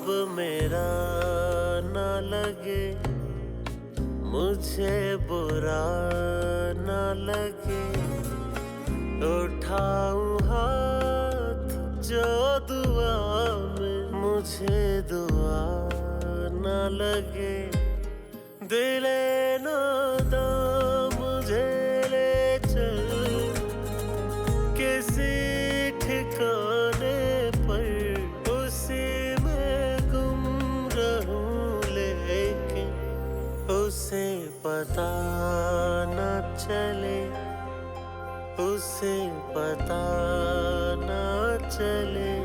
मेरा ना लगे, मुझे बुरा ना लगे, उठाऊं हाथ जो दुआ में, मुझे दुआ ना लगे। दिले नादां मुझे ले चल किसी ठिकाने पर, उसी में गुम रहूं लेकिन उसे पता न चले, उसे पता न चले।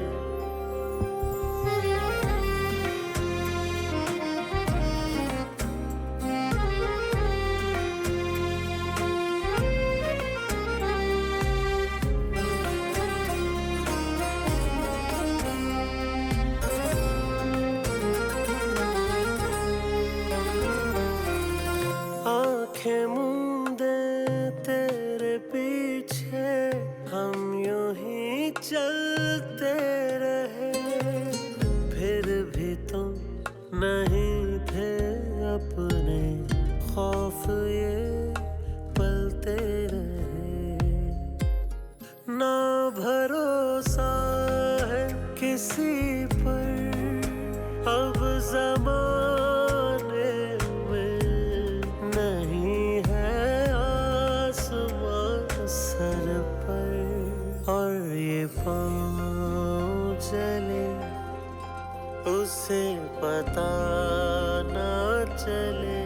आंखें मूंदे तेरे पीछे, हम यूं ही चलते रहे, फिर भी तुम नहीं थे अपने, खौफ ये पलते रहे। ना भरोसा है किसी पर अब ज़माने में, नहीं है आसमां सर पर, और ये पाँव चले उसे पता न चले।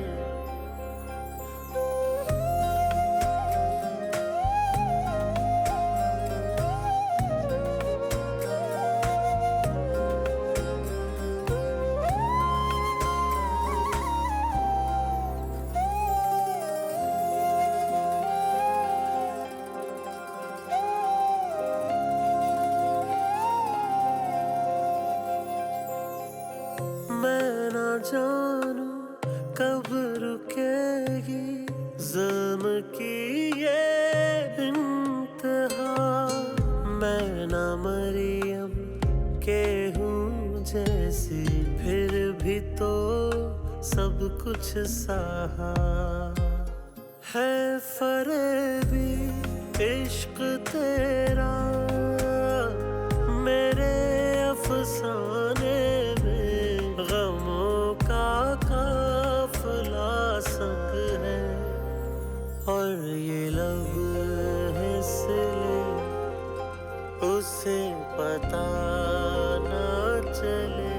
मैं ना जानूं कब रुकेगी ज़ुल्म की ये इंतहा, मैं ना मरियम के हूँ जैसी, फिर भी तो सब कुछ सहा है। फरेबी इश्क तेरा मेरे अफसाने में, गमों का काफिला संग है, और ये लब है सिले उसे पता न चले।